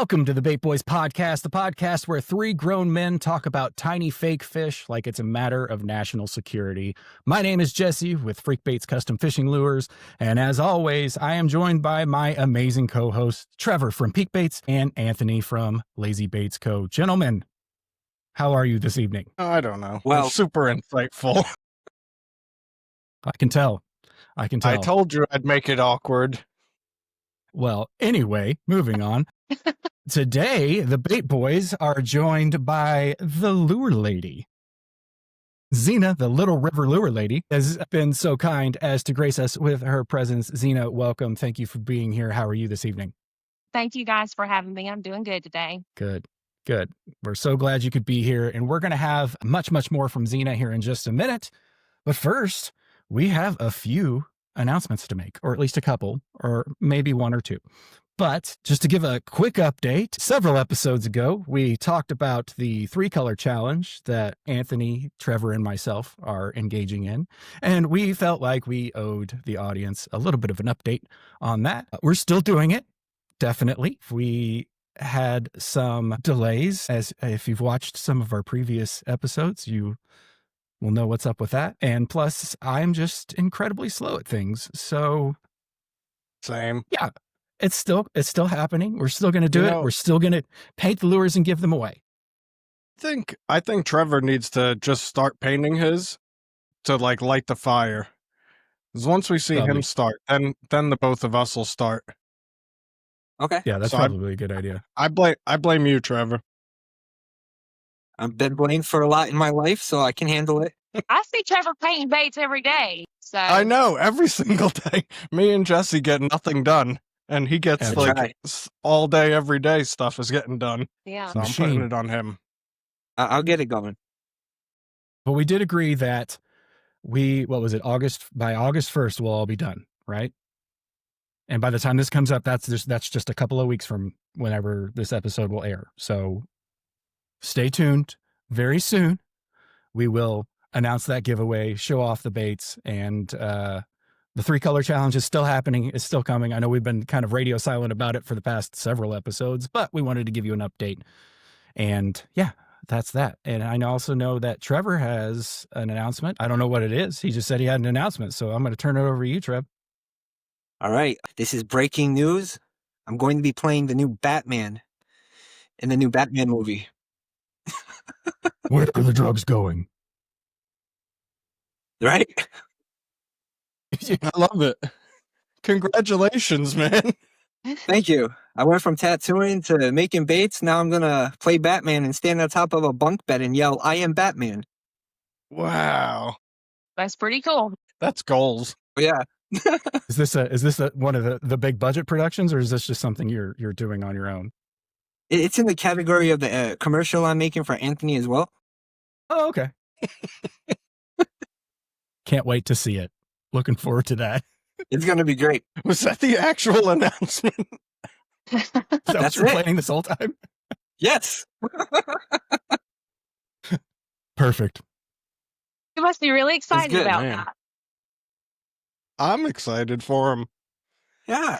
Welcome to the Bait Boys podcast, the podcast where three grown men talk about tiny fake fish like it's a matter of national security. My name is Jesse with Freek Baits Custom Fishing Lures, and as always, I am joined by my amazing co-hosts, Trevor from Peak Baits and Anthony from Lazy Baits Co. Gentlemen, how are you this evening? I don't know. Well, You're super insightful. I can tell. I told you I'd make it awkward. Well, anyway, moving on. Today, the Bait Boys are joined by the Lure Lady. Zena, the Little River Lure Lady, has been so kind as to grace us with her presence. Zena, welcome. Thank you for being here. How are you this evening? Thank you guys for having me. I'm doing good today. Good. We're so glad you could be here, and we're going to have much, much more from Zena here in just a minute. But first, we have a few announcements to make, or at least a couple, or maybe one or two. But just to give a quick update, several episodes ago, we talked about the 3-color challenge that Anthony, Trevor, and myself are engaging in. And we felt like we owed the audience a little bit of an update on that. We're still doing it, definitely. We had some delays, as if you've watched some of our previous episodes, you will know what's up with that. And plus, I'm just incredibly slow at things. So, Same. Yeah. It's still happening. We're still going to do it. We're still going to paint the lures and give them away. I think Trevor needs to just start painting his to like light the fire. Because once we see him start, then the both of us will start. Okay. Yeah, that's probably a good idea. I blame you, Trevor. I've been blamed for a lot in my life, so I can handle it. I see Trevor painting baits every day. So I know, every single day. Me and Jesse get nothing done. And he gets all day, every day stuff is getting done. Yeah. So I'm putting it on him. I'll get it going. But we did agree that by August 1st, we'll all be done, right? And by the time this comes up, that's just a couple of weeks from whenever this episode will air. So stay tuned. Very soon, we will announce that giveaway, show off the baits, and the 3-color challenge is still happening. It's still coming. I know we've been kind of radio silent about it for the past several episodes, but we wanted to give you an update. And yeah, that's that. And I also know that Trevor has an announcement. I don't know what it is. He just said he had an announcement. So I'm going to turn it over to you, Trev. All right. This is breaking news. I'm going to be playing the new Batman in the new Batman movie. Where are the drugs going? Right? I love it. Congratulations, man. Thank you. I went from tattooing to making baits. Now I'm going to play Batman and stand on top of a bunk bed and yell, "I am Batman." Wow. That's pretty cool. That's goals. Yeah. Is this one of the big budget productions, or is this just something you're doing on your own? It's in the category of the commercial I'm making for Anthony as well. Oh, okay. Can't wait to see it. Looking forward to that. It's going to be great. Was that the actual announcement? Is that what you're planning this whole time? Yes. Perfect. You must be really excited good, about man. that. I'm excited for him. Yeah.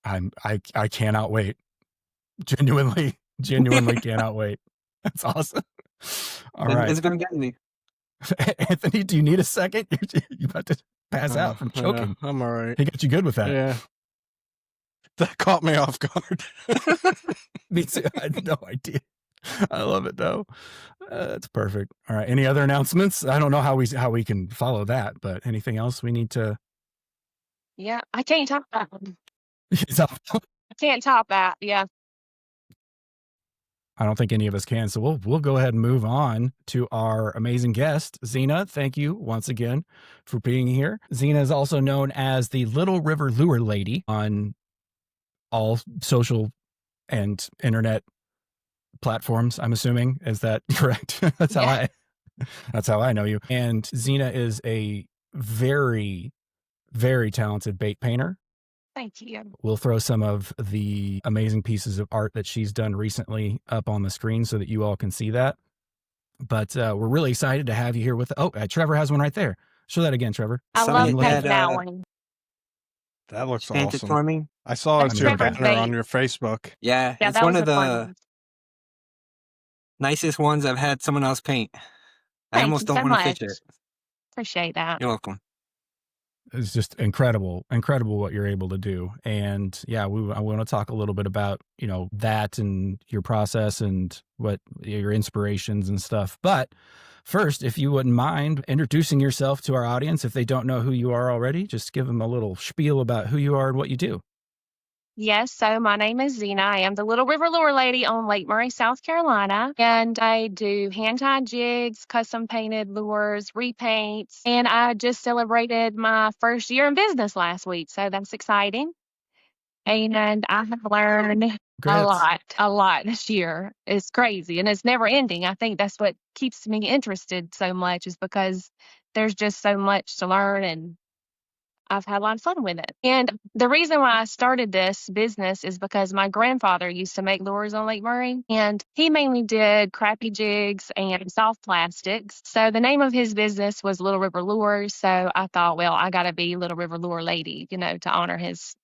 I cannot wait. Genuinely cannot wait. That's awesome. All right. It's going to get me. Anthony, do you need a second? You're about to pass out from choking. I'm all right. He got you good with that. Yeah. That caught me off guard. Me too. I had no idea. I love it though. It's perfect. All right. Any other announcements? I don't know how we can follow that, but anything else we need to? Yeah, I can't top that one. I I can't top that. Yeah. don't think any of us can. So we'll go ahead and move on to our amazing guest, Zena. Thank you once again for being here. Zena is also known as the Little River Lure Lady on all social and internet platforms, I'm assuming. Is that correct? That's how I know you. And Zena is a very, very talented bait painter. Thank you. We'll throw some of the amazing pieces of art that she's done recently up on the screen so that you all can see that. But we're really excited to have you here with. Trevor has one right there. Show that again, Trevor. I love painting that one. That looks Paint it awesome. for me. I saw That's it's your Trevor's banner on bait. your Facebook. Yeah, Yeah, it's that one was of a fun the one. nicest ones I've had someone else paint. I Thank almost you don't so want to much. fish it. Appreciate that. You're welcome. It's just incredible what you're able to do. And yeah, I want to talk a little bit about, you know, that and your process and what your inspirations and stuff. But first, if you wouldn't mind introducing yourself to our audience, if they don't know who you are already, just give them a little spiel about who you are and what you do. Yes, so my name is Zena. I am the Little River Lure Lady on Lake Murray, South Carolina, and I do hand-tied jigs, custom painted lures, repaints, and I just celebrated my first year in business last week, so that's exciting. And I have learned Congrats. a lot this year. It's crazy, and it's never ending. I think that's what keeps me interested so much is because there's just so much to learn, and I've had a lot of fun with it. And the reason why I started this business is because my grandfather used to make lures on Lake Murray, and he mainly did crappie jigs and soft plastics. So the name of his business was Little River Lures. So I thought, well, I got to be Little River Lure Lady, you know, to honor his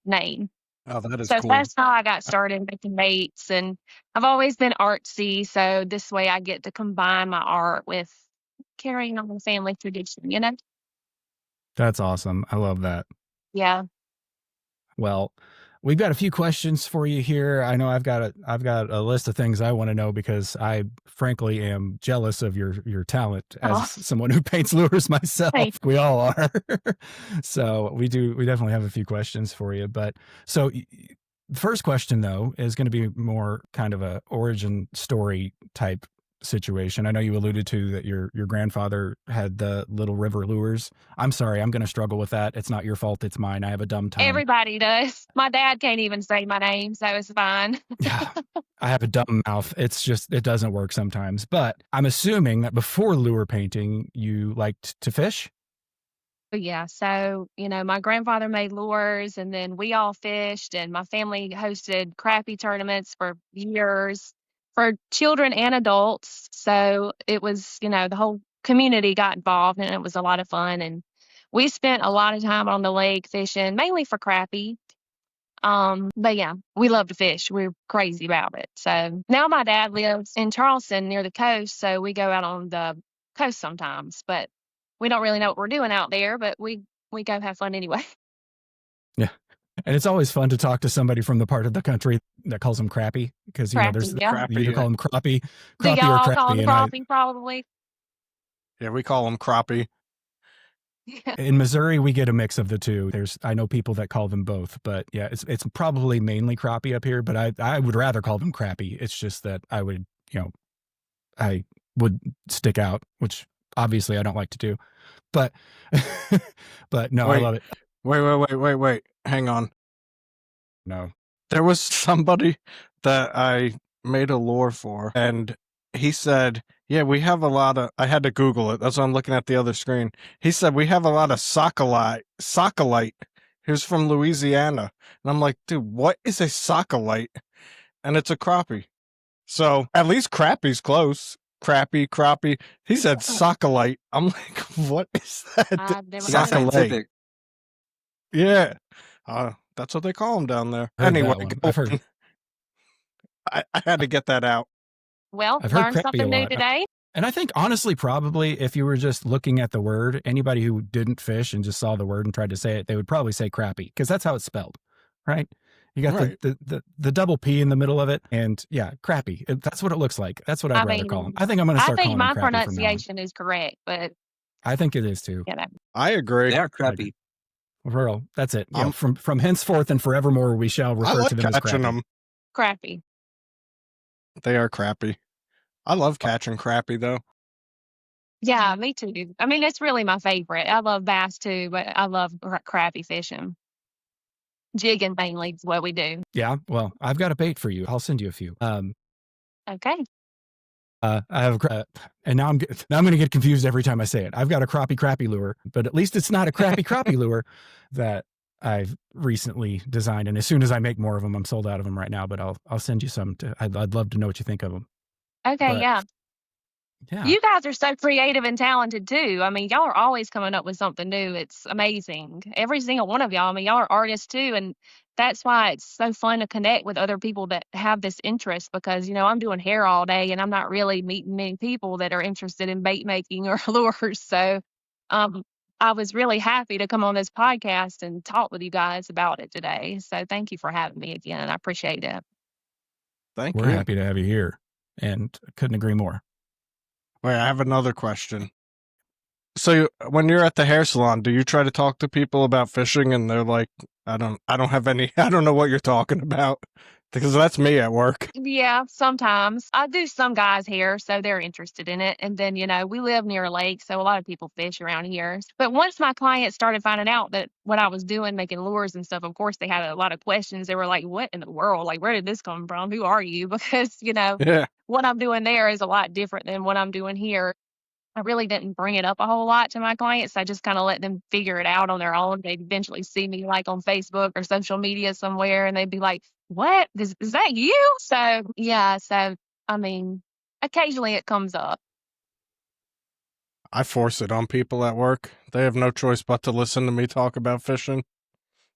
name. Oh, that is So cool. that's how I got started making baits. And I've always been artsy. So this way I get to combine my art with carrying on the family tradition, you know? That's awesome. I love that. Yeah. Well, we've got a few questions for you here. I know I've got a list of things I want to know because I frankly am jealous of your talent as Oh. someone who paints lures myself. Hey. We all are. So we definitely have a few questions for you. But so the first question though is going to be more kind of a origin story type situation. I know you alluded to that your grandfather had the Little River Lures. I'm sorry, I'm going to struggle with that. It's not your fault, it's mine. I have a dumb tongue. Everybody does. My dad can't even say my name, so it's fine. Yeah, I have a dumb mouth. It's just, it doesn't work sometimes. But I'm assuming that before lure painting, you liked to fish? Yeah, so, you know, my grandfather made lures and then we all fished and my family hosted crappie tournaments for years for children and adults. So it was, you know, the whole community got involved and it was a lot of fun. And we spent a lot of time on the lake fishing, mainly for crappie. But yeah, we love to fish. We're crazy about it. So now my dad lives in Charleston near the coast, so we go out on the coast sometimes, but we don't really know what we're doing out there, but we go have fun anyway. Yeah. And it's always fun to talk to somebody from the part of the country that calls them crappie because, you know, there's Crappie, yeah. you either call them crappie Do or y'all call crappie. them crappie probably? Yeah, we call them crappie. In Missouri, we get a mix of the two. I know people that call them both, but yeah, it's probably mainly crappie up here, but I would rather call them crappie. It's just that I would stick out, which obviously I don't like to do, but, but no, I love it. Wait. Hang on. No. There was somebody that I made a lure for, and he said, yeah, we have a lot of, I had to Google it. That's why I'm looking at the other screen. He said, we have a lot of sockeye. He was from Louisiana. And I'm like, dude, what is a sockeye? And it's a crappie. So at least crappie's close. Crappie. He said sockeye. I'm like, what is that? I've never You got heard of it. scientific. Yeah. That's what they call them down there. Heard Anyway, that one. I've heard. I had to get that out. Well, I've heard learned crappie something a new lot. today. And I think honestly, probably if you were just looking at the word, anybody who didn't fish and just saw the word and tried to say it, they would probably say crappie because that's how it's spelled, right? You got Right. the double P in the middle of it, and yeah, crappie. That's what it looks like. That's what I'd rather call them. I think I'm going to I start think calling my them crappie from now on. pronunciation is correct, but I think it is too. you know, I agree. They are crappy. For real, that's it. Yeah, I'm- from henceforth and forevermore, we shall I refer like to them as catching crappie. them. crappy. They are crappy. I love catching crappie though. Yeah, me too. I mean, it's really my favorite. I love bass too, but I love crappie fishing. Jigging mainly is what we do. Yeah, well, I've got a bait for you. I'll send you a few. Okay. I have, and now I'm going to get confused every time I say it. I've got a crappie lure, but at least it's not a crappie lure that I've recently designed. And as soon as I make more of them, I'm sold out of them right now. But I'll send you some. I'd love to know what you think of them. Okay, But yeah. Yeah. You guys are so creative and talented too. I mean, y'all are always coming up with something new. It's amazing. Every single one of y'all. I mean, y'all are artists too, and that's why it's so fun to connect with other people that have this interest because, I'm doing hair all day and I'm not really meeting many people that are interested in bait making or lures. So, um, I was really happy to come on this podcast and talk with you guys about it today. So, thank you for having me again. I appreciate it. Thank We're you. happy to have you here, and couldn't agree more. Wait, I have another question. So when you're at the hair salon, do you try to talk to people about fishing and they're like, I don't have any, I don't know what you're talking about? Because that's me at work. Yeah, sometimes. I do some guys here, so they're interested in it. And then, we live near a lake, so a lot of people fish around here. But once my clients started finding out that what I was doing, making lures and stuff, of course, they had a lot of questions. They were like, what in the world? Like, where did this come from? Who are you? Because, Yeah. what I'm doing there is a lot different than what I'm doing here. I really didn't bring it up a whole lot to my clients. I just kind of let them figure it out on their own. They'd eventually see me like on Facebook or social media somewhere and they'd be like, what? Is that you? So, yeah. So, I mean, occasionally it comes up. I force it on people at work. They have no choice but to listen to me talk about fishing.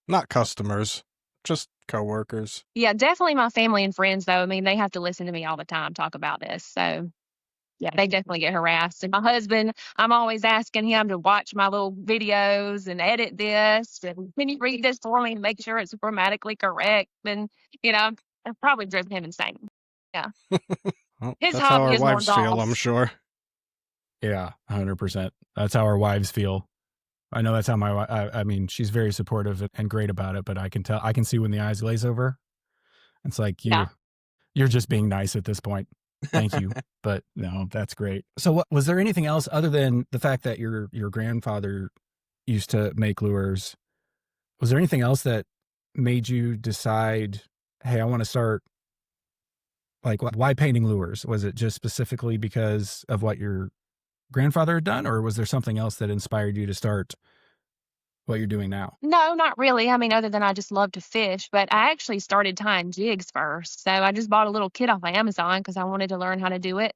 Not customers, just coworkers. Yeah, definitely my family and friends, though. I mean, they have to listen to me all the time talk about this. So, yeah, they definitely get harassed. And my husband, I'm always asking him to watch my little videos and edit this. And can you read this for me and make sure it's grammatically correct? And, I've probably driven him insane. Yeah. Well, His that's how hobby our is more wives feel, I'm golf. sure. Yeah, 100%. That's how our wives feel. I know that's how my wife, I mean, she's very supportive and great about it, but I can see when the eyes glaze over. It's like Yeah. you're just being nice at this point. Thank you. But no, that's great. So was there anything else other than the fact that your grandfather used to make lures? Was there anything else that made you decide, hey, I want to start, like, why painting lures? Was it just specifically because of what your grandfather had done, or was there something else that inspired you to start what you're doing now? No, not really. I mean, other than I just love to fish, but I actually started tying jigs first. So I just bought a little kit off of Amazon because I wanted to learn how to do it.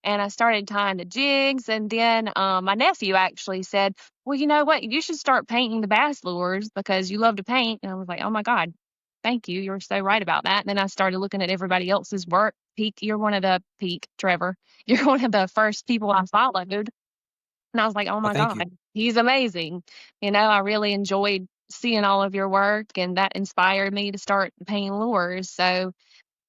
And I started tying the jigs. And then my nephew actually said, well, you know what? You should start painting the bass lures because you love to paint. And I was like, oh my God, thank you. You're so right about that. And then I started looking at everybody else's work. Trevor, you're one of the first people I followed. And I was like, oh Well, my thank you. God, he's amazing. I really enjoyed seeing all of your work, and that inspired me to start painting lures. So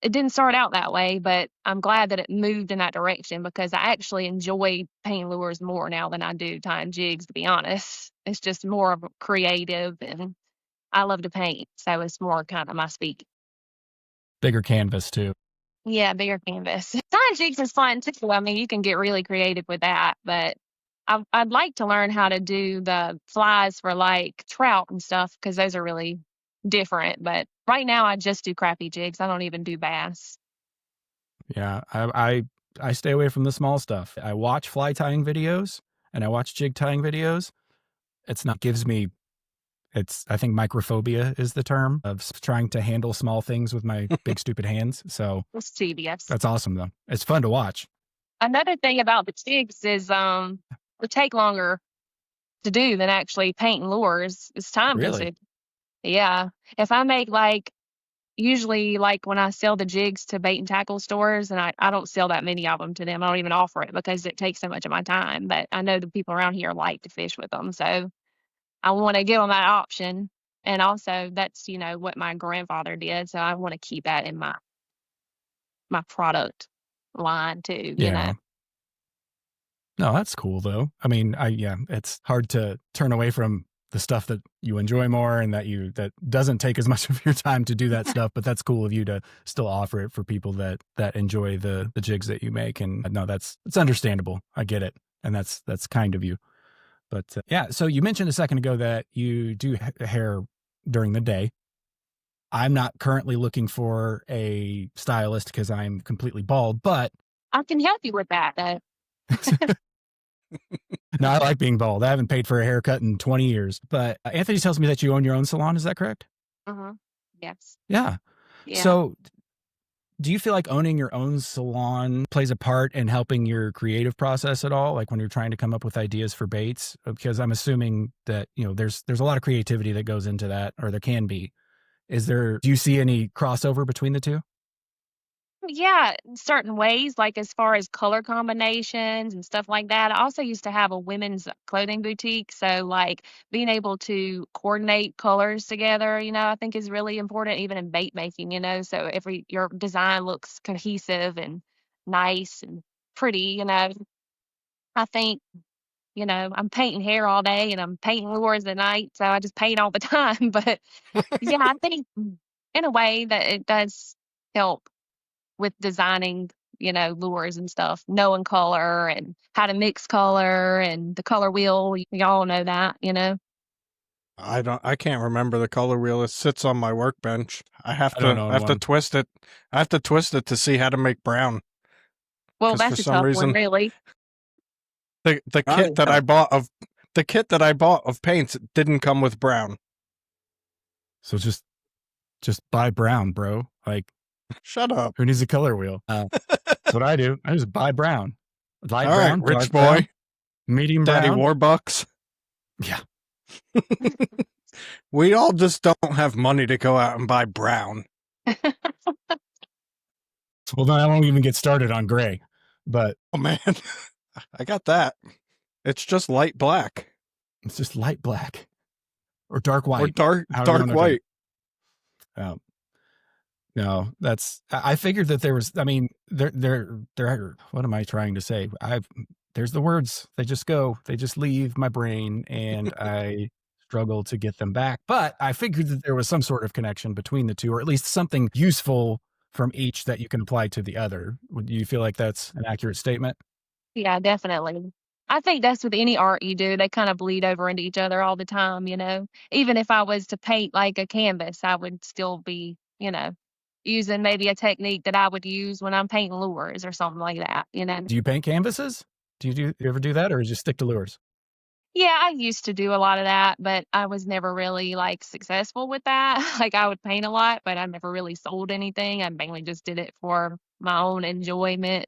it didn't start out that way, but I'm glad that it moved in that direction because I actually enjoy painting lures more now than I do tying jigs, to be honest. It's just more of a creative, and I love to paint. So it's more kind of my speak. Bigger canvas too. Yeah, bigger canvas. Tying jigs is fun too. I mean, you can get really creative with that, but I'd like to learn how to do the flies for like trout and stuff because those are really different. But right now, I just do crappie jigs. I don't even do bass. Yeah, I stay away from the small stuff. I watch fly tying videos and I watch jig tying videos. I think microphobia is the term of trying to handle small things with my big stupid hands. So It's tedious. that's awesome though. It's fun to watch. Another thing about the jigs is they take longer to do than actually painting lures. It's time Really? consuming. Yeah. If I make usually like when I sell the jigs to bait and tackle stores, and I don't sell that many of them to them. I don't even offer it because it takes so much of my time. But I know the people around here like to fish with them. So I want to give them that option. And also that's, what my grandfather did. So I want to keep that in my product line too, Yeah. No, that's cool though. I mean, it's hard to turn away from the stuff that you enjoy more and that doesn't take as much of your time to do that stuff, but that's cool of you to still offer it for people that enjoy the jigs that you make. And no, it's understandable. I get it. And that's kind of you. But yeah, so you mentioned a second ago that you do hair during the day. I'm not currently looking for a stylist because I'm completely bald, but I can help you with that though. no, I like being bald. I haven't paid for a haircut in 20 years. But Anthony tells me that you own your own salon. Is that correct? Uh-huh. Yes. Yeah. Yeah. So Do you feel like owning your own salon plays a part in helping your creative process at all? Like when you're trying to come up with ideas for baits? Because I'm assuming that, there's a lot of creativity that goes into that, or there can be. Do you see any crossover between the two? Yeah, in certain ways, like as far as color combinations and stuff like that. I also used to have a women's clothing boutique, so like being able to coordinate colors together, I think is really important even in bait making. So your design looks cohesive and nice and pretty. I think, I'm painting hair all day and I'm painting lures at night, so I just paint all the time. But yeah, I think in a way that it does help with designing, lures and stuff, knowing color and how to mix color and the color wheel. Y'all know that. I can't remember the color wheel. It sits on my workbench. I don't know I have to one. twist it. I have to twist it to see how to make brown. Well, Because for that's a some tough one, reason, really. the Oh, kit that yeah. I bought of paints didn't come with brown. So just buy brown, bro. Like, Shut up. who needs a color wheel? That's what I do. I just buy brown. Light All right, brown, rich dark boy, brown, medium Daddy brown. Warbucks. Yeah. We all just don't have money to go out and buy brown. Well, then I won't even get started on gray. But Oh man, I got that. It's just light black it's just light black or dark white. or dark However you dark wanna look at it. white. No, I figured that there was, I mean, what am I trying to say? There's the words, they just leave my brain and I struggle to get them back. But I figured that there was some sort of connection between the two, or at least something useful from each that you can apply to the other. Would you feel like that's an accurate statement? Yeah, definitely. I think that's with any art you do. They kind of bleed over into each other all the time. Even if I was to paint like a canvas, I would still be, using maybe a technique that I would use when I'm painting lures or something like that. Do you paint canvases? You ever do that, or just stick to lures? Yeah, I used to do a lot of that, but I was never really like successful with that. Like I would paint a lot, but I never really sold anything. I mainly just did it for my own enjoyment.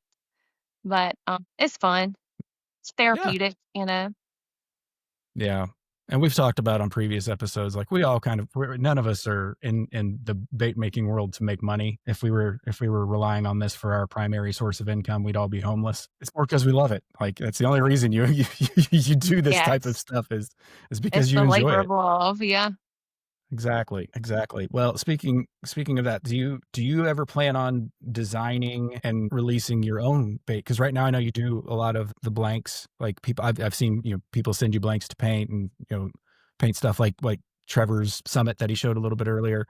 But it's fun. It's Yeah. therapeutic. Yeah. And we've talked about on previous episodes, like we all none of us are in the bait making world to make money. If we were relying on this for our primary source of income, we'd all be homeless. It's more because we love it. Like that's the only reason you do this type of Yes. stuff is It's because you the enjoy labor it. of love. Yeah. Exactly. Well, speaking of that, do you ever plan on designing and releasing your own bait? Because right now I know you do a lot of the blanks. Like I've seen people send you blanks to paint and paint stuff like Trevor's Summit that he showed a little bit earlier.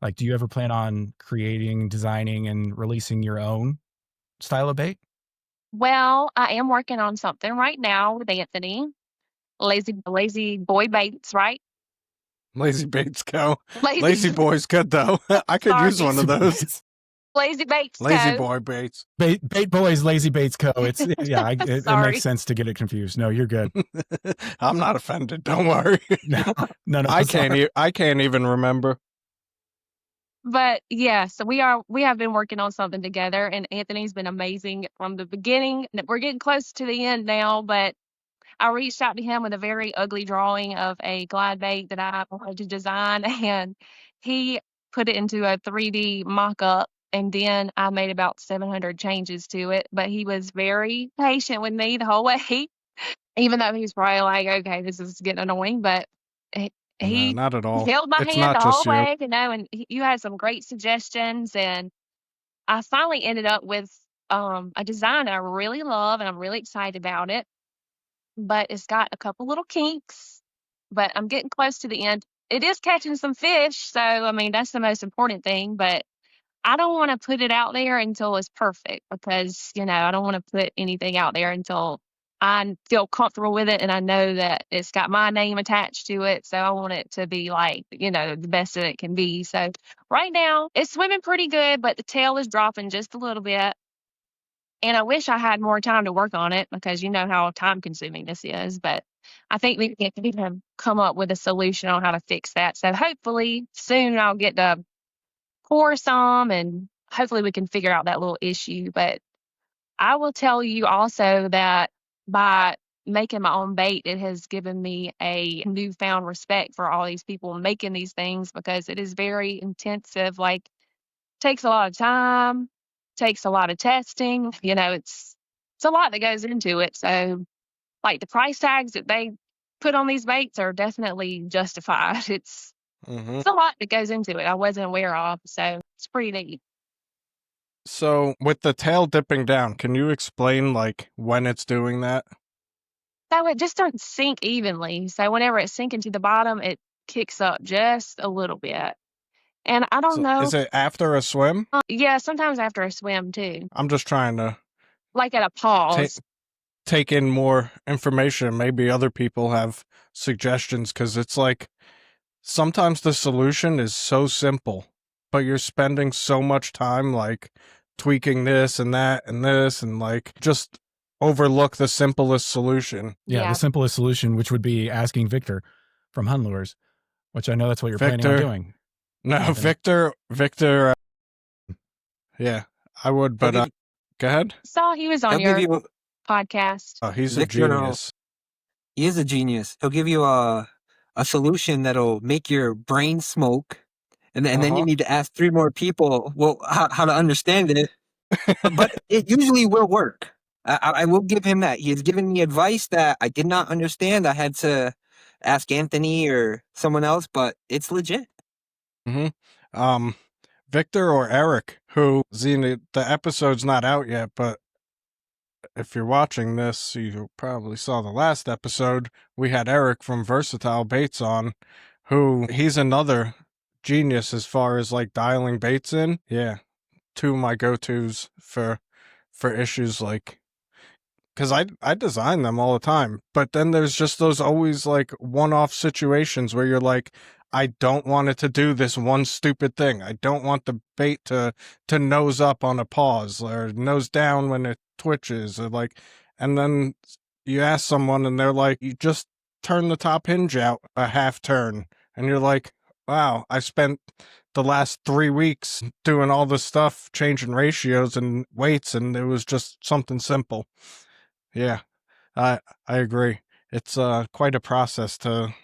Like, do you ever plan on creating, designing, and releasing your own style of bait? Well, I am working on something right now with Anthony. Lazy boy baits, right? Lazy Baits Co. Lazy Lazy Boy's good though. I could sorry. use one of those. Lazy Baits Lazy Co. Boy Baits. Bait Boys, Lazy Baits Co. It Sorry. makes sense to get it confused. No, you're good. I'm not offended. Don't worry. No. I can't even remember. But yeah, so we have been working on something together, and Anthony's been amazing from the beginning. We're getting close to the end now, but I reached out to him with a very ugly drawing of a glide bait that I wanted to design, and he put it into a 3D mock-up, and then I made about 700 changes to it. But he was very patient with me the whole way, even though he was probably like, "Okay, this is getting annoying," but he, No, he not at all. held my It's hand not the whole just you. way, and you had some great suggestions, and I finally ended up with a design that I really love, and I'm really excited about it. But it's got a couple little kinks, but I'm getting close to the end. It is catching some fish, so I mean that's the most important thing, but I don't want to put it out there until it's perfect because, I don't want to put anything out there until I feel comfortable with it and I know that it's got my name attached to it. So I want it to be like, the best that it can be. So right now it's swimming pretty good, but the tail is dropping just a little bit. And I wish I had more time to work on it because you know how time consuming this is. But I think we can come up with a solution on how to fix that. So hopefully soon I'll get to pour some and hopefully we can figure out that little issue. But I will tell you also that by making my own bait, it has given me a newfound respect for all these people making these things because it is very intensive. Like, takes a lot of time, takes a lot of testing. It's a lot that goes into it. So, like, the price tags that they put on these baits are definitely justified. Mm-hmm. It's a lot that goes into it I wasn't aware of. So it's pretty neat. So with the tail dipping down, can you explain like when it's doing that? So it just doesn't sink evenly. So whenever it's sinking to the bottom, it kicks up just a little bit. And I don't So know. is it after a swim? Yeah, sometimes after a swim too, I'm just trying to like at a ta- pause. take in more information. Maybe other people have suggestions because it's like sometimes the solution is so simple, but you're spending so much time like tweaking this and that and this and like just overlook the simplest solution. Yeah, Yeah. the simplest solution, which would be asking Victor from Hun Lures, which I know that's what you're planning on Victor. doing. No, Anthony. Victor. Yeah, I would, but go ahead. Saw he was on He'll give your you podcast. Oh, he's a Victor. genius. He is a genius. He'll give you a solution that'll make your brain smoke, and then you need to ask 3 more people how to understand it. But it usually will work. I will give him that. He has given me advice that I did not understand. I had to ask Anthony or someone else, but it's legit. Mm-hmm. Victor or Eric, who Zena, the episode's not out yet, but if you're watching this, you probably saw the last episode. We had Eric from Versatile Baits on, who he's another genius as far as like dialing baits in. Yeah, 2 of my go-tos for issues like because I design them all the time, but then there's just those always like one-off situations where you're like, I don't want it to do this one stupid thing. I don't want the bait to nose up on a pause or nose down when it twitches or like, and then you ask someone and they're like, you just turn the top hinge out a half turn, and you're like, wow, I spent the last 3 weeks doing all this stuff, changing ratios and weights, and it was just something simple. Yeah, I agree. It's quite a process to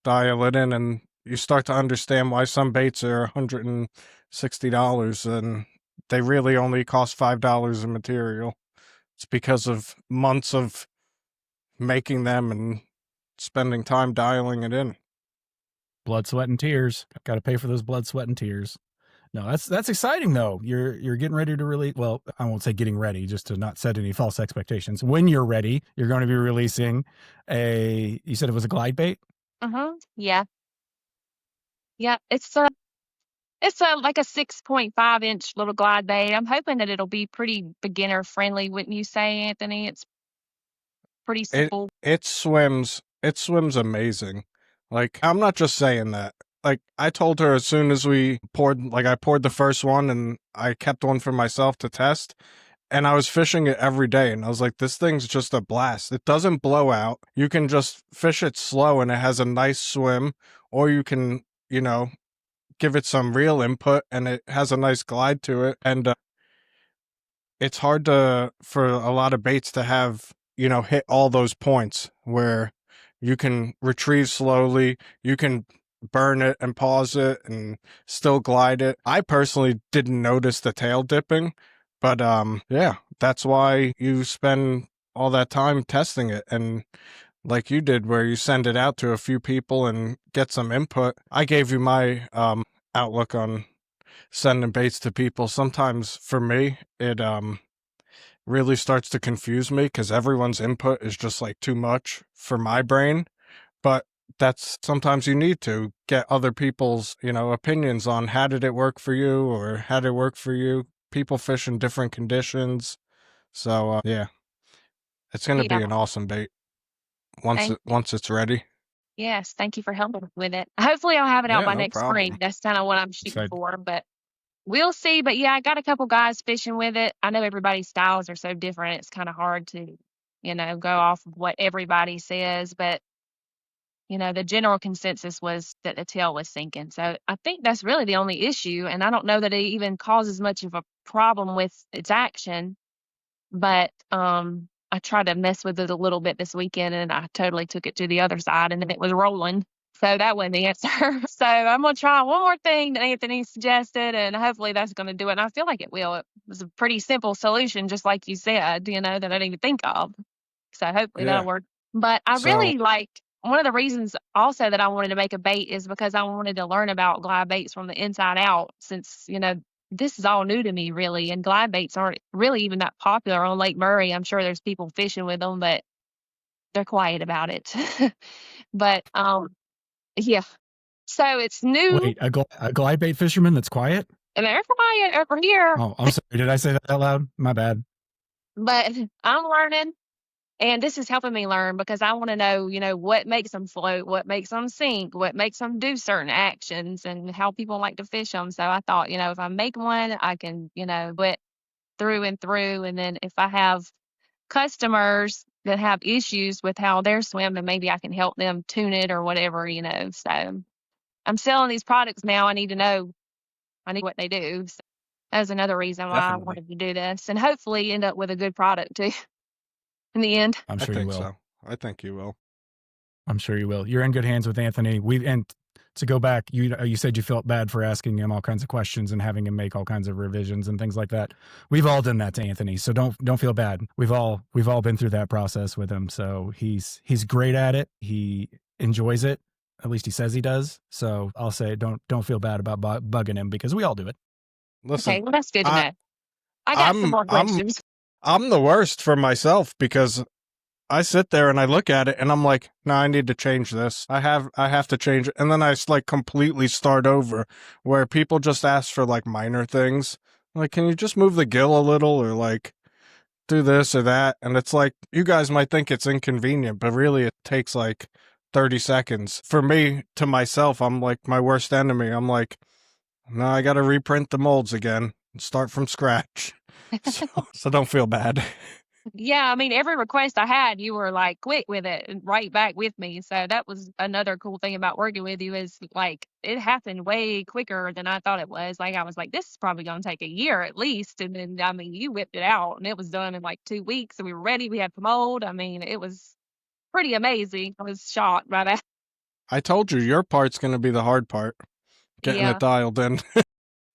dial it in, and you start to understand why some baits are $160 and they really only cost $5 in material. It's because of months of making them and spending time dialing it in. Blood, sweat, and tears. Got to pay for those blood, sweat, and tears. No, that's exciting though. You're getting ready to release. Well, I won't say getting ready, just to not set any false expectations. When you're ready, you're going to be releasing a. You said it was a glide bait. Yeah. Yeah. It's like a 6.5-inch little glide bait. I'm hoping that it'll be pretty beginner friendly, wouldn't you say, Anthony? It's pretty simple. It swims amazing. Like, I'm not just saying that. Like, I told her as soon as I poured the first one and I kept one for myself to test, and I was fishing it every day, and I was like, this thing's just a blast. It doesn't blow out. You can just fish it slow and it has a nice swim, or you can, give it some real input and it has a nice glide to it. And it's hard for a lot of baits to have, hit all those points where you can retrieve slowly, you can burn it and pause it and still glide it. I personally didn't notice the tail dipping, but yeah, that's why you spend all that time testing it, and like you did where you send it out to a few people and get some input. I gave you my outlook on sending baits to people. Sometimes for me it really starts to confuse me because everyone's input is just like too much for my brain. But that's sometimes you need to get other people's, opinions on how did it work for you or how did it work for you. People fish in different conditions. So yeah, it's going to be an awesome bait once it's ready. Yes, thank you for helping with it. Hopefully I'll have it out by no next problem. spring. That's kind of what I'm shooting Excited. for, but we'll see. But yeah, I got a couple guys fishing with it. I know everybody's styles are so different. It's kind of hard to, go off of what everybody says, but the general consensus was that the tail was sinking. So I think that's really the only issue. And I don't know that it even causes much of a problem with its action. But I tried to mess with it a little bit this weekend, and I totally took it to the other side, and then it was rolling. So that wasn't the answer. So I'm going to try one more thing that Anthony suggested, and hopefully that's going to do it. And I feel like it will. It was a pretty simple solution, just like you said, that I didn't even think of. So hopefully that'll Yeah. work. But I So really one of the reasons also that I wanted to make a bait is because I wanted to learn about glide baits from the inside out, since, this is all new to me, really. And glide baits aren't really even that popular on Lake Murray. I'm sure there's people fishing with them, but they're quiet about it. But yeah. So it's new, Wait, a glide bait fisherman that's quiet? and they're quiet over here. Oh, I'm sorry. Did I say that out loud? My bad. But I'm learning. And this is helping me learn because I want to know, what makes them float, what makes them sink, what makes them do certain actions, and how people like to fish them. So I thought, if I make one, I can, do it through and through. And then if I have customers that have issues with how they're swimming, maybe I can help them tune it or whatever, So I'm selling these products now. I need what they do. So that was another reason why I definitely. wanted to do this, and hopefully end up with a good product too in the end. I'm I sure you think will. so. I think you will. I'm sure you will. You're in good hands with Anthony. And to go back, you said you felt bad for asking him all kinds of questions and having him make all kinds of revisions and things like that. We've all done that to Anthony, so don't feel bad. We've all been through that process with him. So he's great at it. He enjoys it. At least he says he does. So I'll say don't feel bad about bugging him, because we all do it. Listen, Okay, well, that's good to I, know. I got some more I'm questions. I'm the worst for myself because I sit there and I look at it and I'm like, no, I need to change this. I have to change it. And then I completely start over, where people just ask for minor things. Like, can you just move the gill a little, or do this or that? And it's like, you guys might think it's inconvenient, but really it takes 30 seconds. For me, to myself, I'm like my worst enemy. I'm like, no, I got to reprint the molds again and start from scratch. So don't feel bad. Yeah, I mean, every request I had, you were quick with it and right back with me. So that was another cool thing about working with you, is it happened way quicker than I thought it was. I was like, this is probably going to take a year at least. And then, I mean, you whipped it out and it was done in 2 weeks. And we were ready. We had the mold. I mean, it was pretty amazing. I was shocked right after. I told you, your part's going to be the hard part, getting Yeah. it dialed in.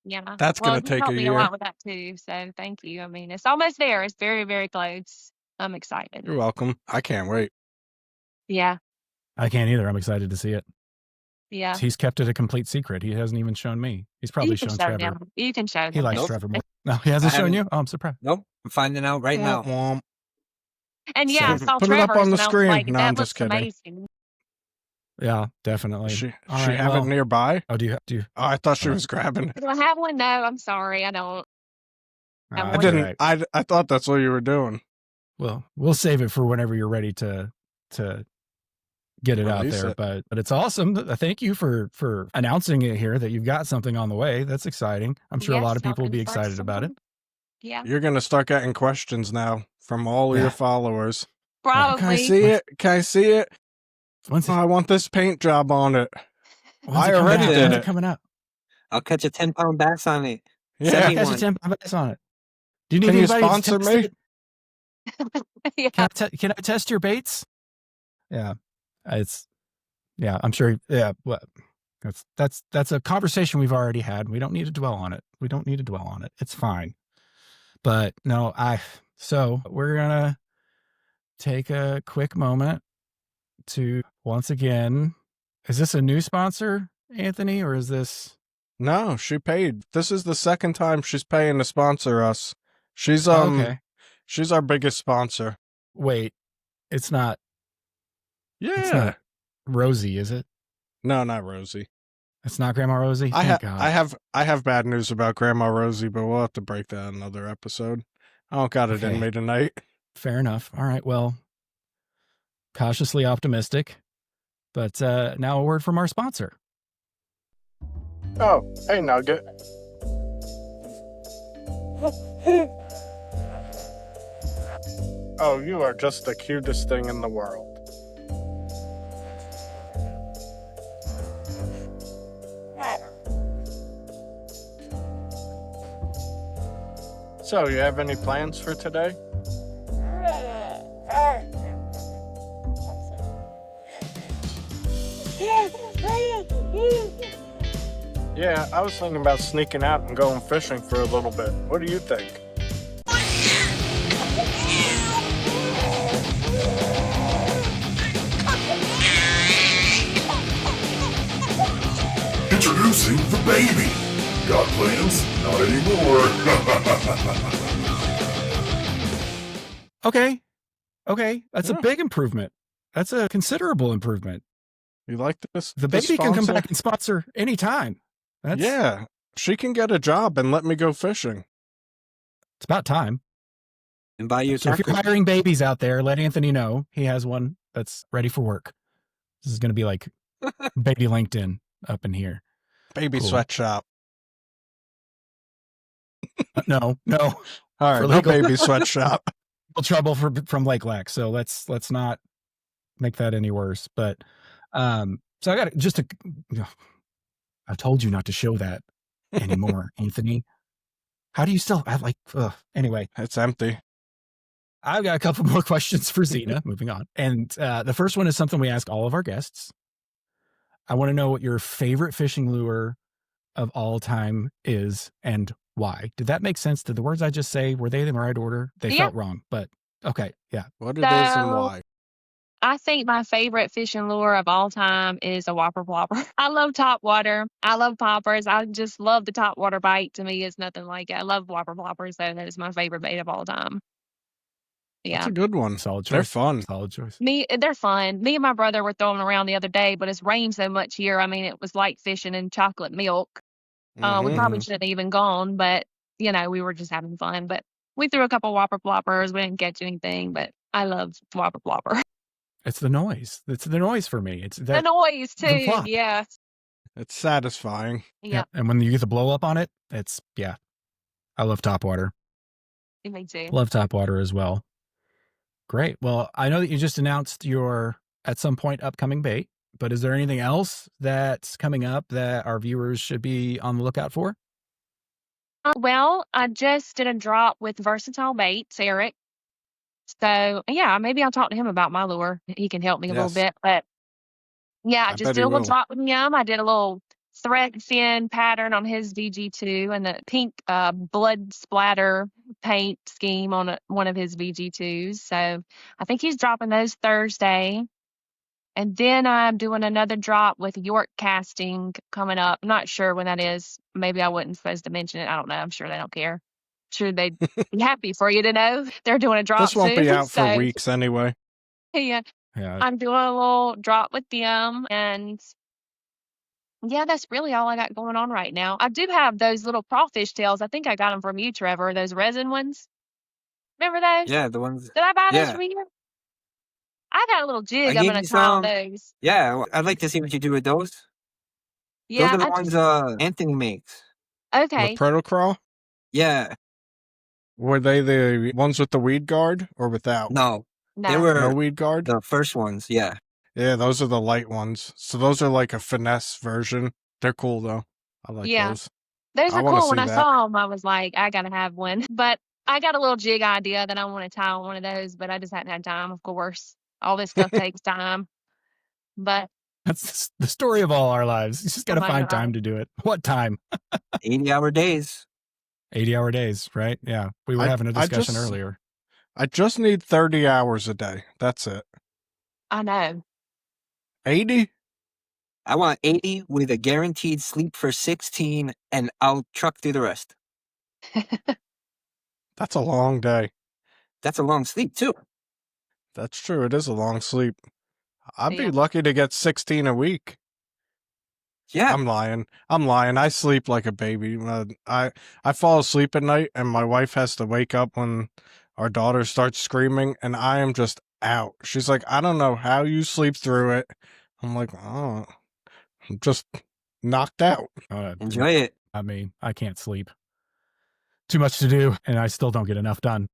Yeah. That's Well, going to you take a helped me a year. lot with that too. So thank you. I mean, it's almost there. It's very, very close. I'm excited. You're welcome. I can't wait. Yeah. I can't either. I'm excited to see it. Yeah. He's kept it a complete secret. He hasn't even shown me. He's probably You can shown show Trevor. them. You can show He them. likes Nope. Trevor more. No, he hasn't I shown haven't. you? Oh, I'm surprised. Nope. I'm finding out right now. Womp, And yeah, I So, saw put it up on Trevor's the and I was screen. like, No, that I'm just looks kidding. amazing. yeah, definitely. She All she right, have it well, nearby? oh, do you? Oh, I thought she Uh, was grabbing it. Do I have one? No, I'm sorry. I don't. I I that's wanted all didn't. right. I thought that's what you were doing. Well, we'll save it for whenever you're ready to get it out Release there. it. But it's awesome. Thank you for announcing it here, that you've got something on the way. That's exciting. I'm sure a lot of people will be excited about it. Yeah. You're going to start getting questions now from all of your followers. Probably. Can I see it? Can I see it? When's Oh, I want this paint job on it. when's I it coming already out? did When's it. it coming out? I'll catch a 10-pound bass on it. Yeah. Send me Catch a one. 10 bucks on it. Do you need Can you anybody to sponsor test me? it? Yeah. Can I test your baits? Yeah, I'm sure. Yeah, well, that's a conversation we've already had. We don't need to dwell on it. It's fine. But no, so we're gonna take a quick moment to once again. Is this a new sponsor, Anthony, or is this? No, she paid. This is the second time she's paying to sponsor us. She's Okay. she's our biggest sponsor. Wait, it's not Yeah. Rosie, is it? No, not Rosie. It's not Grandma Rosie. I Thank God. I have bad news about Grandma Rosie, but we'll have to break that in another episode. I don't got it in Okay. me tonight. Fair enough. All right. Well, cautiously optimistic. But now a word from our sponsor. Oh, hey Nugget. Oh, you are just the cutest thing in the world. So, you have any plans for today? Yeah, I was thinking about sneaking out and going fishing for a little bit. What do you think? Introducing the baby. Got plans? Not anymore. Okay. That's a big improvement. That's a considerable improvement. You like this? The this baby can come sponsor? back and sponsor anytime. Yeah, she can get a job and let me go fishing. It's about time. And buy you a So if you're tractor. hiring babies out there, let Anthony know. He has one that's ready for work. This is going to be like baby LinkedIn up in here. Baby Cool. sweatshop. No. All For right, no legal. baby sweatshop. Trouble from Lake Lac. So let's not make that any worse. But so I got I told you not to show that anymore, Anthony. How do you still anyway? It's empty. I've got a couple more questions for Zena. Moving on. And the first one is something we ask all of our guests. I want to know what your favorite fishing lure of all time is and why. Did that make sense? Did the words I just say, were they in the right order? They Yeah. felt wrong, but okay. Yeah. What it is and So- why. I think my favorite fishing lure of all time is a whopper plopper. I love top water. I love poppers. I just love the top water bite. To me, it's nothing like it. I love whopper ploppers, so that is my favorite bait of all time. Yeah. That's a good one. Solid choice. They're fun. Solid choice. They're fun. Me and my brother were throwing them around the other day, but it's rained so much here. I mean, it was like fishing in chocolate milk. We Mhm. probably shouldn't have even gone, but we were just having fun. But we threw a couple whopper ploppers. We didn't catch anything, but I love whopper plopper. It's the noise. It's the noise for me. It's The that. noise the too. plop. Yeah. It's satisfying. Yeah. And when you get the blow up on it, it's I love top water. Me too. Love top water as well. Great. Well, I know that you just announced your at some point upcoming bait, but is there anything else that's coming up that our viewers should be on the lookout for? Well, I just did a drop with Versatile Baits, Eric. So yeah, maybe I'll talk to him about my lure. He can help me a little Yes. bit. But yeah, I I just bet did he a little will. drop with him. I did a little thread fin pattern on his VG2 and the pink blood splatter paint scheme on one of his VG2s. So I think he's dropping those Thursday. And then I'm doing another drop with York Casting coming up. I'm not sure when that is. Maybe I wasn't supposed to mention it. I don't know. I'm sure they don't care. Sure they'd be happy for you to know they're doing a drop This won't soon. be out for So, weeks anyway. yeah, Yeah. I'm doing a little drop with them, and yeah, that's really all I got going on right now. I do have those little crawfish tails. I think I got them from you, Trevor. Those resin ones. Remember those? Yeah, the ones. Did I buy those Yeah. from you? I got a little jig I I'm gave gonna you tie on some. those. Yeah, I'd like to see what you do with those. Yeah, Those are the I ones just Anthony makes. okay. The Protocrawl? Yeah. Were they the ones with the weed guard or without? No, they No. were No weed guard? the first ones. Yeah. Yeah, those are the light ones. So those are like a finesse version. They're cool though. I like Yeah. those. Those I are wanna cool. When see I that. saw them, I was like, I gotta have one. But I got a little jig idea that I want to tie on one of those, but I just hadn't had time, of course. All this stuff takes time. But That's the story of all our lives. You just got to my find God. time to do it. What time? 80-hour days. 80-hour days, right? Yeah. We were I- having a I discussion just- earlier. I just need 30 hours a day. That's it. I know. 80? I want 80 with a guaranteed sleep for 16, and I'll truck through the rest. That's a long day. That's a long sleep, too. That's true. It is a long sleep. I'd be Yeah. lucky to get 16 a week. Yeah. I'm lying. I sleep like a baby. I fall asleep at night, and my wife has to wake up when our daughter starts screaming, and I am just out. She's like, I don't know how you sleep through it. I'm like, oh, I'm just knocked out. Enjoy it. I mean, I can't sleep. Too much to do, and I still don't get enough done.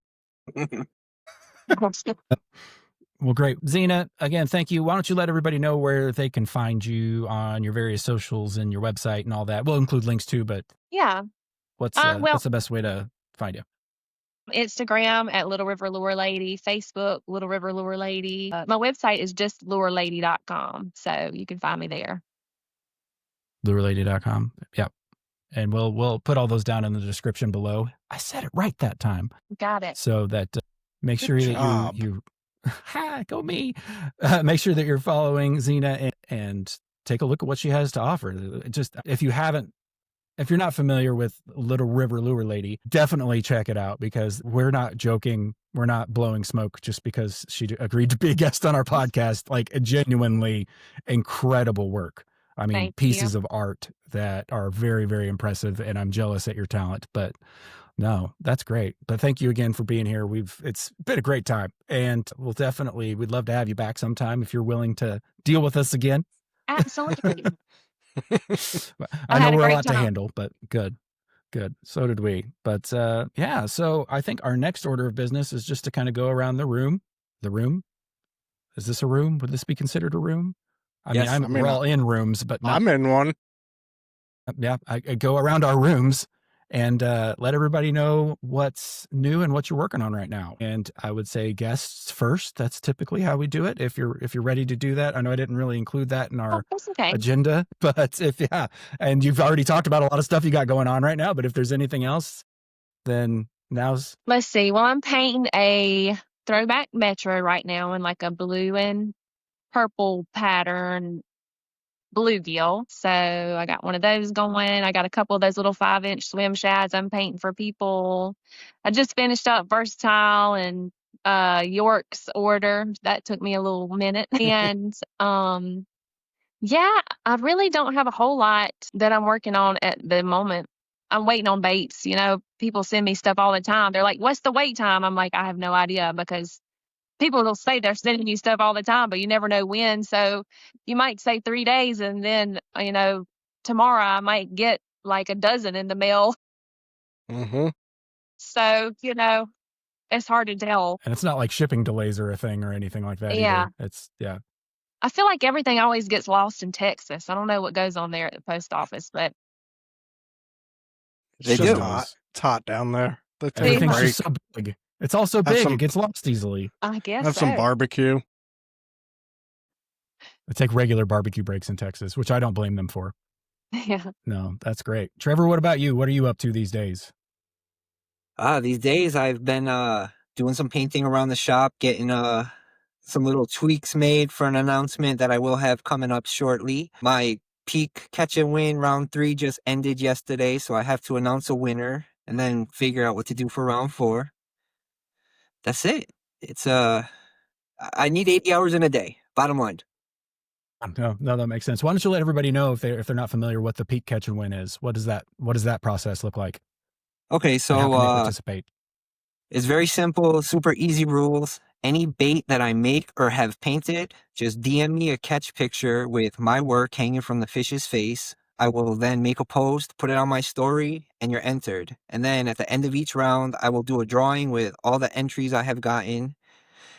Well, great. Zena, again, thank you. Why don't you let everybody know where they can find you on your various socials and your website and all that? We'll include links too, but Yeah. what's well- the best way to find you? Instagram at Little River Lure Lady, Facebook Little River Lure Lady. My website is just lurelady.com, so you can find me there. lurelady.com. Yep. And we'll put all those down in the description below. I said it right that time. Got it. So that make Good sure that job. you go me. Make sure that you're following Zena and take a look at what she has to offer. Just if you're not familiar with Little River Lure Lady, definitely check it out, because we're not joking. We're not blowing smoke just because she agreed to be a guest on our podcast. Like, genuinely incredible work. I mean, Thank pieces you. of art that are very, very impressive, and I'm jealous at your talent. But no, that's great. But thank you again for being here. It's been a great time, and we'd love to have you back sometime if you're willing to deal with us again. Absolutely. I know had a we're a great lot to time. handle, but good. So did we. But yeah, so I think our next order of business is just to kind of go around the room. The room? Is this a room? Would this be considered a room? Yes. We're all in rooms, but not. I'm in one. Yeah, I go around our rooms and let everybody know what's new and what you're working on right now. And I would say guests first. That's typically how we do it. If you're ready to do that, I know I didn't really include that in Oh, our that's okay. agenda, but and you've already talked about a lot of stuff you got going on right now. But if there's anything else, then now's. Let's see. Well, I'm painting a throwback Metro right now in like a blue and purple pattern bluegill. So I got one of those going. I got a couple of those little 5-inch swim shads I'm painting for people. I just finished up Versatile and York's order. That took me a little minute. And yeah, I really don't have a whole lot that I'm working on at the moment. I'm waiting on baits. People send me stuff all the time. They're like, "What's the wait time?" I'm like, "I have no idea," because people will say they're sending you stuff all the time, but you never know when. So you might say 3 days, and then, tomorrow I might get like a dozen in the mail. Mm-hmm. So, it's hard to tell. And it's not like shipping delays are a thing or anything like that Yeah. either. It's I feel like everything always gets lost in Texas. I don't know what goes on there at the post office, but They It's just do. hot. It's hot down there. Let's take a everything's break. just so big. It's all so Have big, some- it gets lost easily. I guess Have so. some barbecue. I take regular barbecue breaks in Texas, which I don't blame them for. Yeah. No, that's great. Trevor, what about you? What are you up to these days? These days I've been doing some painting around the shop, getting some little tweaks made for an announcement that I will have coming up shortly. My peak catch and win round 3 just ended yesterday, so I have to announce a winner and then figure out what to do for round 4. That's it. It's I need 80 hours in a day. Bottom line. No, that makes sense. Why don't you let everybody know if they're not familiar what the peak catch and win is? What does that process look like? Okay, And how so can they participate? it's very simple, super easy rules. Any bait that I make or have painted, just DM me a catch picture with my work hanging from the fish's face. I will then make a post, put it on my story, and you're entered. And then at the end of each round, I will do a drawing with all the entries I have gotten.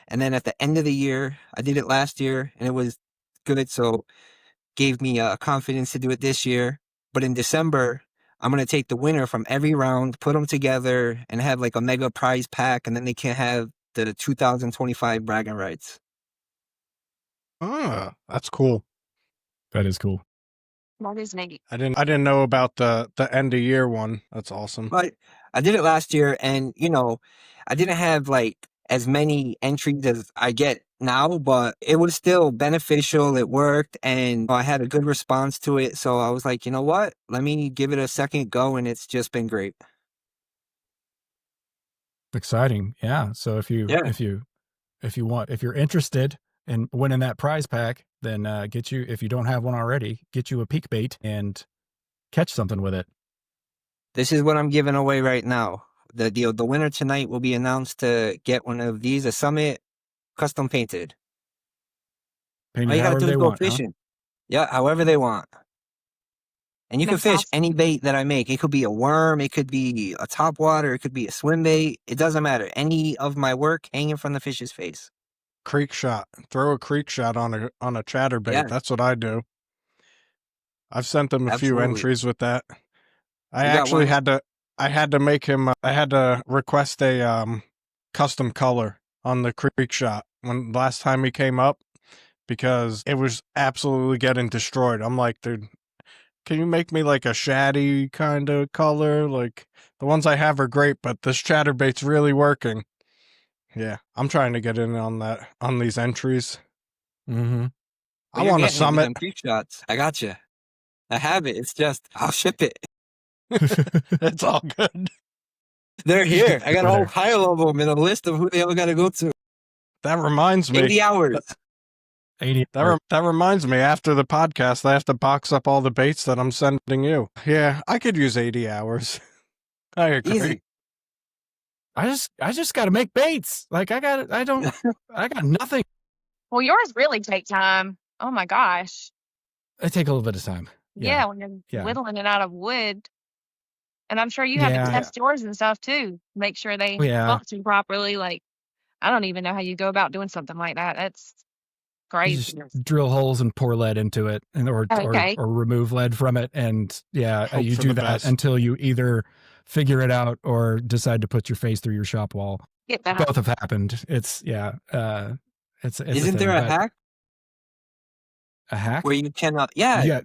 And then at the end of the year, I did it last year and it was good, so gave me confidence to do it this year. But in December, I'm going to take the winner from every round, put them together, and have like a mega prize pack, and then they can have the 2025 bragging rights. Ah, that's cool. That is cool. That is neat. I didn't know about the end of year one. That's awesome. But I did it last year, and I didn't have like as many entries as I get now, but it was still beneficial. It worked, and I had a good response to it. So I was like, you know what? Let me give it a second go, and it's just been great. Exciting. Yeah. So if you're interested in winning that prize pack, then if you don't have one already, get you a peak bait and catch something with it. This is what I'm giving away right now. The winner tonight will be announced to get one of these, a Summit custom painted. Paint All it you gotta however do they is go want. Huh? fishing. Yeah, however they want. And you can That's fish awesome. any bait that I make. It could be a worm, it could be a topwater, it could be a swim bait. It doesn't matter. Any of my work hanging from the fish's face. Creek shot. Throw a creek shot on a chatterbait. Yeah. That's what I do. I've sent them a few Absolutely. entries with that. I We got actually one. had to I had to make him. I had to request a custom color on the Freek shot when last time he came up because it was absolutely getting destroyed. I'm like, dude, can you make me like a shaddy kind of color? Like the ones I have are great, but this chatterbait's really working. Yeah, I'm trying to get in on that on these entries. Mm-hmm. I want to getting me summit. them Freek shots. I got you. I have it. It's just I'll ship it. It's all good. They're here. I got a whole There. pile of them in a list of who they all got to go to. That reminds me. 80 hours. 80. That reminds me. After the podcast, I have to box up all the baits that I'm sending you. Yeah, I could use 80 hours. I agree. Easy. I just got to make baits. Like I got nothing. Well, yours really take time. Oh my gosh. It take a little bit of time. Yeah, when you're Yeah. whittling it out of wood. And I'm sure you had Yeah. to test yours and stuff too. Make sure they Yeah. function properly. Like, I don't even know how you go about doing something like that. That's You crazy. just drill holes and pour lead into it, and or remove lead from it, and Hope you for do the that best. until you either figure it out or decide to put your face through your shop wall. Get that. Both have happened. It's Isn't there a hack a hack where you cannot? Yeah.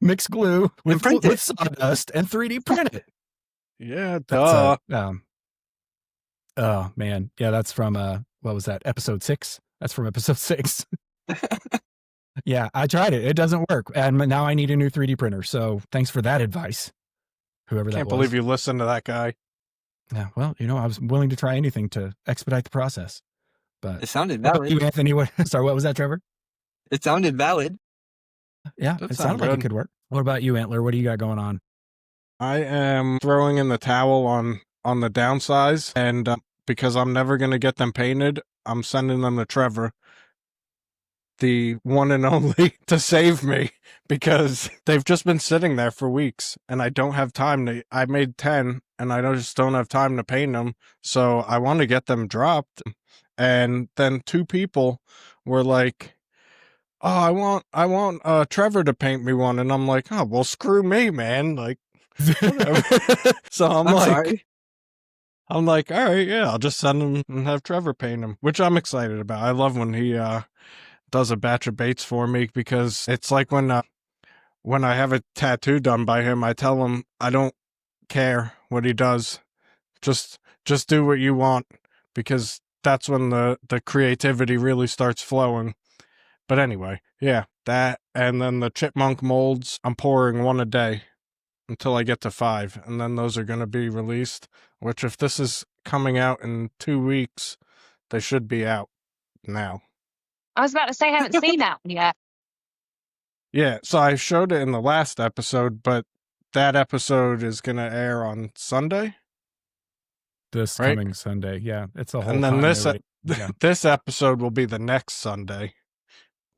mix glue with print it. with sawdust and 3D print it. Yeah, That's duh. Oh man, yeah, that's from what was that, episode 6? That's from episode 6. Yeah, I tried it. It doesn't work, and now I need a new 3D printer. So thanks for that advice, whoever that was. Can't believe you listened to that guy. Yeah, well, I was willing to try anything to expedite the process. But It sounded what about valid. you, Anthony? Sorry, what was that, Trevor? It sounded valid. Yeah, That it sounds sounded like it good. could work. What about you, Antler? What do you got going on? I am throwing in the towel on the downsize, and because I'm never going to get them painted, I'm sending them to Trevor, the one and only, to save me, because they've just been sitting there for weeks, and I don't have time to. I made 10, and I just don't have time to paint them, so I want to get them dropped. And then 2 people were like, "Oh, I want Trevor to paint me one," and I'm like, "Oh, well, screw me, man!" Like. Whatever. So I'm like, sorry. all right, yeah, I'll just send him and have Trevor paint him, which I'm excited about. I love when he does a batch of baits for me, because it's like when I have a tattoo done by him, I tell him I don't care what he does, just do what you want, because that's when the creativity really starts flowing. But anyway, yeah, that, and then the chipmunk molds, I'm pouring 1 a day until I get to 5, and then those are going to be released, which if this is coming out in 2 weeks, they should be out now. I was about to say I haven't seen that one yet. Yeah, so I showed it in the last episode, but that episode is going to air on Sunday. This Right? coming Sunday. Yeah, it's a whole And then this yeah. this episode will be the next Sunday.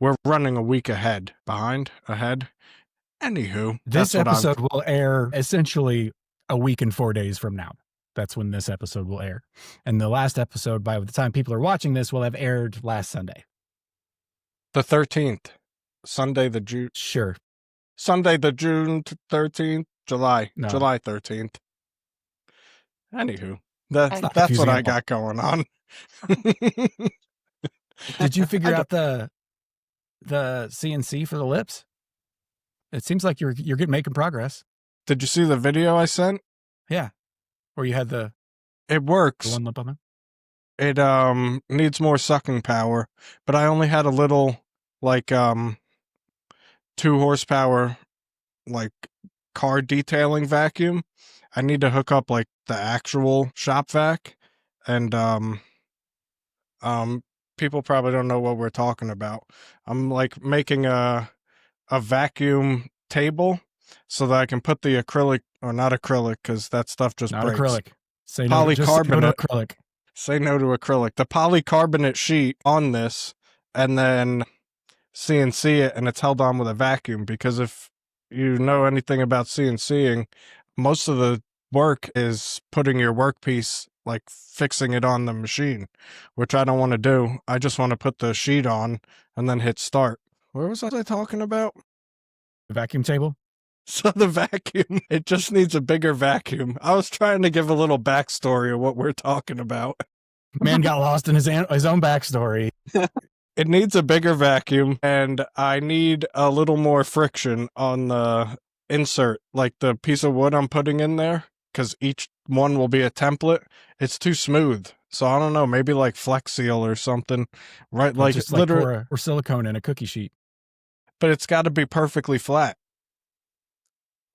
We're running a week ahead. Anywho, This that's what episode will air essentially a week and 4 days from now. That's when this episode will air. And the last episode, by the time people are watching this, will have aired last Sunday. the 13th, Sunday the June Sure. 13th, July 13th. Anywho, that's what confusing I at all. got going on. Did you figure out the CNC for the lips? It seems like you're making progress. Did you see the video I sent? Yeah. Where you had the It works. one lip on there? It needs more sucking power, but I only had a little, like 2 horsepower, like car detailing vacuum. I need to hook up like the actual shop vac, and people probably don't know what we're talking about. I'm like making a vacuum table so that I can put the acrylic, or not acrylic, because that stuff just Not breaks. acrylic. Say no, just say no to acrylic. Say no to acrylic. The polycarbonate sheet on this, and then CNC it, and it's held on with a vacuum, because if you know anything about CNCing, most of the work is putting your workpiece, like fixing it on the machine, which I don't want to do. I just want to put the sheet on and then hit start. Where was I talking about? The vacuum table? So the vacuum, it just needs a bigger vacuum. I was trying to give a little backstory of what we're talking about. Man got lost in his own backstory. It needs a bigger vacuum, and I need a little more friction on the insert, like the piece of wood I'm putting in there, because each one will be a template. It's too smooth. So I don't know, maybe like Flex Seal or something, right? Like Like just like literally, or silicone in a cookie sheet. but it's got to be perfectly flat.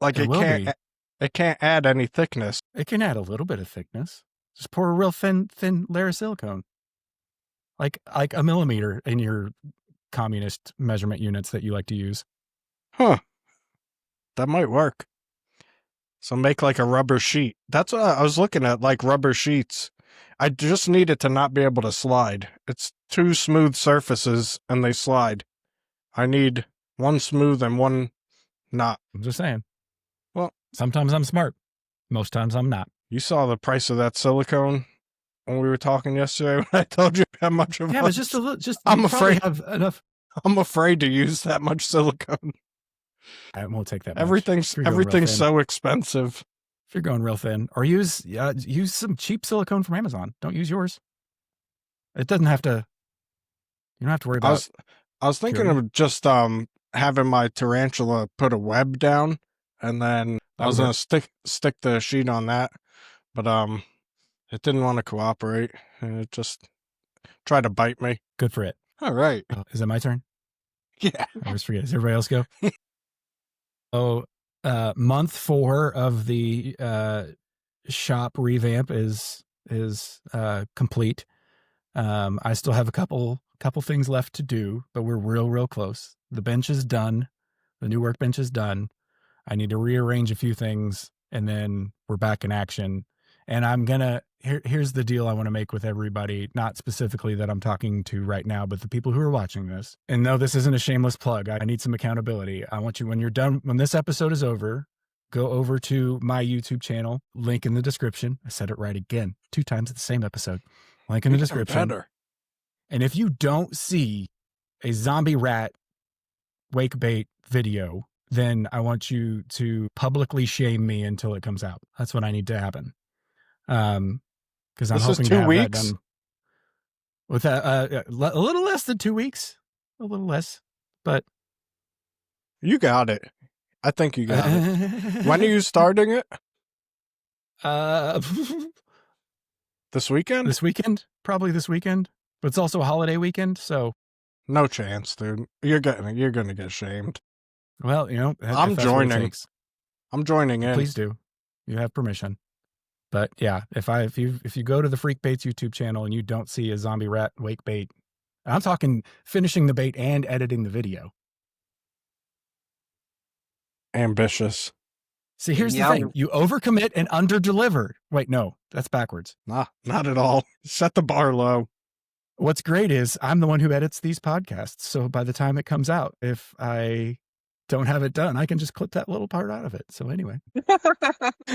Like It will be. it can't add any thickness. It can add a little bit of thickness. Just pour a real thin layer of silicone, like a millimeter in your communist measurement units that you like to use. Huh. That might work. So make like a rubber sheet. That's what I was looking at, like rubber sheets. I just need it to not be able to slide. It's two smooth surfaces and they slide. I need one smooth and one not. I'm just saying. Well, sometimes I'm smart. Most times I'm not. you saw the price of that silicone when we were talking yesterday when I told you how much of Yeah, but just a little. Just I'm afraid have enough. I'm afraid to use that much silicone. I won't take that much. Everything's so expensive. If you're going real thin, or use some cheap silicone from Amazon. Don't use yours. It doesn't have to. You don't have to worry about. I was thinking of just having my tarantula put a web down, and then I was gonna stick the sheet on that, but it didn't want to cooperate, and it just tried to bite me. Good for it. All right. Oh, is it my turn? Yeah. I always forget. Does everybody else go? Month 4 of the shop revamp is complete. I still have a couple things left to do, but we're real close. The bench is done. The new workbench is done. I need to rearrange a few things, and then we're back in action. And I'm gonna here's the deal I want to make with everybody, not specifically that I'm talking to right now, but the people who are watching this. And no, this isn't a shameless plug. I need some accountability. I want you, when you're done, when this episode is over, go over to my YouTube channel, link in the description. I said it right again, 2 times at the same episode. Link in the description. Better. And if you don't see a zombie rat wake bait video, then I want you to publicly shame me until it comes out. That's what I need to happen. Because I'm hoping to have that done with a little less than 2 weeks, a little less, but you got it. I think you got it. When are you starting it? This weekend? This weekend, probably this weekend. But it's also a holiday weekend, so no chance, dude. You're gonna get shamed. Well, you know, I'm joining. I'm joining in. Please do. You have permission. But yeah, if you go to the Freek Baits YouTube channel and you don't see a zombie rat wake bait, I'm talking finishing the bait and editing the video. Ambitious. See, here's the thing. You overcommit and underdeliver. Wait, no, that's backwards. Nah, not at all. Set the bar low. What's great is I'm the one who edits these podcasts. So by the time it comes out, if I don't have it done, I can just clip that little part out of it. So anyway.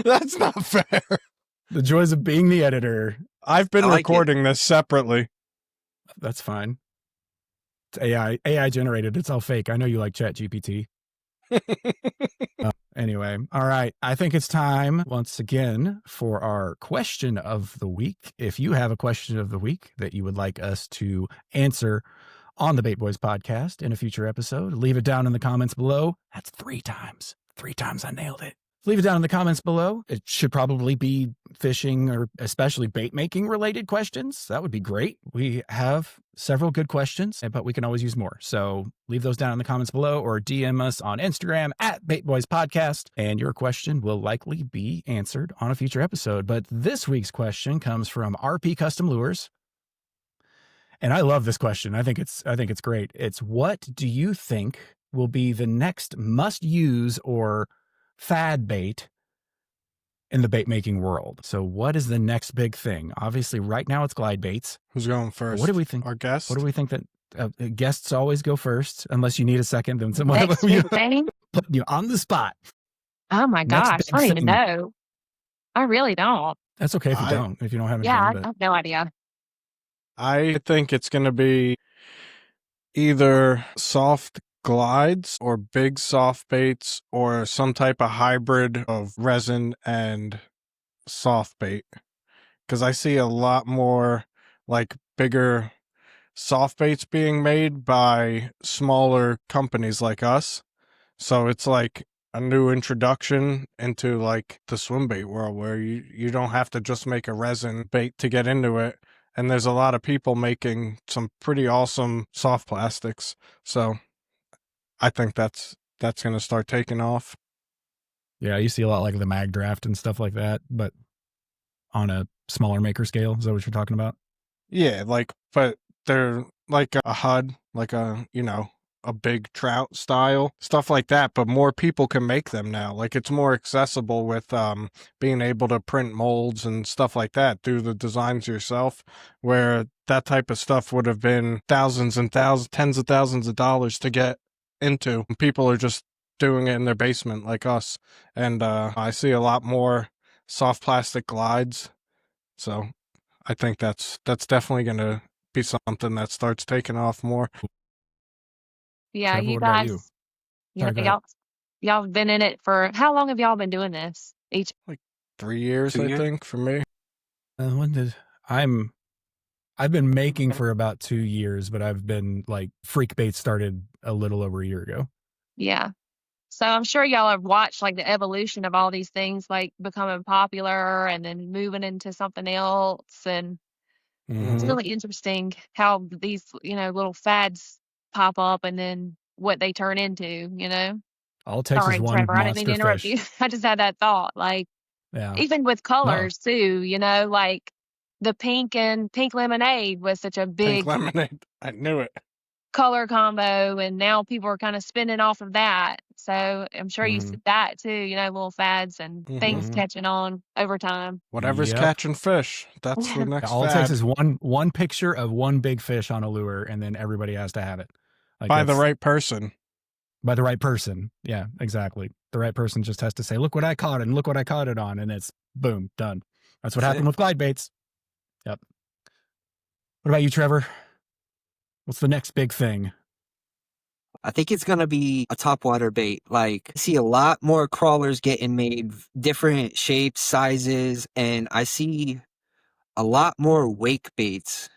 That's not fair. The joys of being the editor. I've been recording this separately. That's fine. It's AI generated. It's all fake. I know you like ChatGPT. Anyway, all right. I think it's time once again for our question of the week. If you have a question of the week that you would like us to answer on the Bait Boys podcast in a future episode, leave it down in the comments below. That's 3 times. 3 times I nailed it. Leave it down in the comments below. It should probably be fishing or especially bait making related questions. That would be great. We have several good questions, but we can always use more. So leave those down in the comments below or DM us on Instagram at Bait Boys Podcast, and your question will likely be answered on a future episode. But this week's question comes from RP Custom Lures. And I love this question. I think it's great. It's, what do you think will be the next must use or fad bait in the bait making world? So what is the next big thing? Obviously right now it's glide baits. Who's going first? What do we think? Our guest? What do we think that guests always go first unless you need a second? Then someone Next big thing? Put you on the spot. Oh my gosh, I don't even know. I really don't. That's okay if you don't. If you don't have anything. Yeah, I have no idea. I think it's going to be either soft glides or big soft baits or some type of hybrid of resin and soft bait. Because I see a lot more like bigger soft baits being made by smaller companies like us. So it's like a new introduction into like the swim bait world where you don't have to just make a resin bait to get into it. And there's a lot of people making some pretty awesome soft plastics. So I think that's going to start taking off. Yeah, you see a lot like the mag draft and stuff like that, but on a smaller maker scale. Is that what you're talking about? Yeah, like, but they're like a HUD, like a big trout style, stuff like that, but more people can make them now. Like it's more accessible with being able to print molds and stuff like that, do the designs yourself, where that type of stuff would have been thousands and thousands, tens of thousands of dollars to get into. People are just doing it in their basement like us. And I see a lot more soft plastic glides. So I think that's definitely going to be something that starts taking off more. Yeah, Trevor, you what about you? guys, Sorry, go ahead. y'all have been in it for how long have y'all been doing this? Each 3 years, 2 I years? think, for me. I've been making for about 2 years, but I've been like Freek Bait started a little over a year ago. Yeah. So I'm sure y'all have watched like the evolution of all these things like becoming popular and then moving into something else. And it's Mhm. really interesting how these, little fads pop up and then what they turn into. All it takes is Sorry, one Trevor, I didn't mean to monster interrupt fish. you. I just had that thought. Like Yeah. even with No. colors too, like the pink and pink lemonade was such a Pink big lemonade. I knew it. color combo, and now people are kind of spinning off of that. So I'm sure you see that too, little fads and things Mhm. catching on over time. Whatever's Yep. catching fish, that's the next All it takes fad. is one picture of one big fish on a lure, and then everybody has to have it. Like By the right person. By the right person. Yeah, exactly. The right person just has to say, look what I caught and look what I caught it on. And it's boom, done. That's what happened with glide baits. Yep. What about you, Trevor? What's the next big thing? I think it's gonna be a topwater bait. Like, I see a lot more crawlers getting made, different shapes, sizes, and I see a lot more wake baits.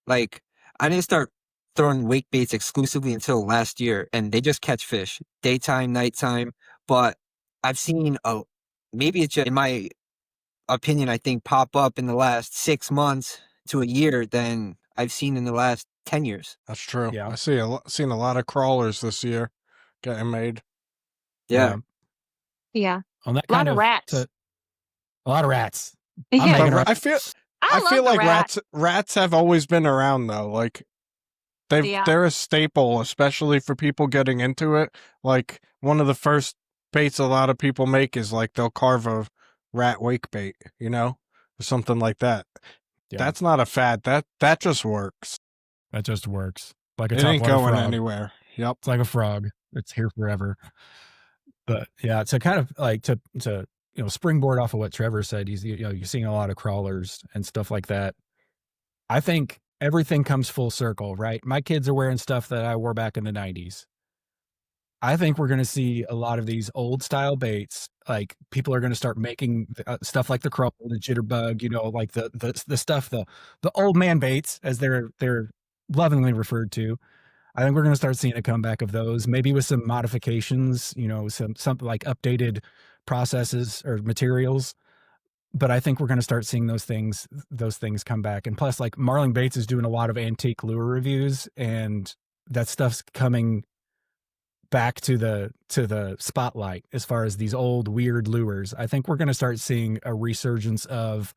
Like, I didn't start throwing wake baits exclusively until last year, and they just catch fish, daytime, nighttime. But I've seen maybe it's just, in my opinion, I think pop up in the last 6 months to a year than I've seen in the last 10 years. That's true. Yeah. I seen a lot of crawlers this year getting made. Yeah. Yeah. On that A lot kind of rats. a lot of rats. Yeah. I'm making But a I feel I love feel the like rat. rats have always been around though. Like Yeah. they're a staple, especially for people getting into it. Like one of the first baits a lot of people make is like they'll carve a rat wake bait, or something like that. Yeah. That's not a fad. That just works. That just works. Like a It ain't topwater going frog. anywhere. Yep. It's like a frog. It's here forever. But yeah, to kind of like to springboard off of what Trevor said, you're seeing a lot of crawlers and stuff like that. I think everything comes full circle, right? My kids are wearing stuff that I wore back in the 90s. I think we're going to see a lot of these old style baits. Like people are going to start making stuff like the crawl, the jitterbug, like the stuff, the old man baits, as they're lovingly referred to. I think we're going to start seeing a comeback of those, maybe with some modifications, some like updated processes or materials. But I think we're going to start seeing those things come back. And plus, like Marlon Bates is doing a lot of antique lure reviews, and that stuff's coming back to the spotlight as far as these old weird lures. I think we're going to start seeing a resurgence of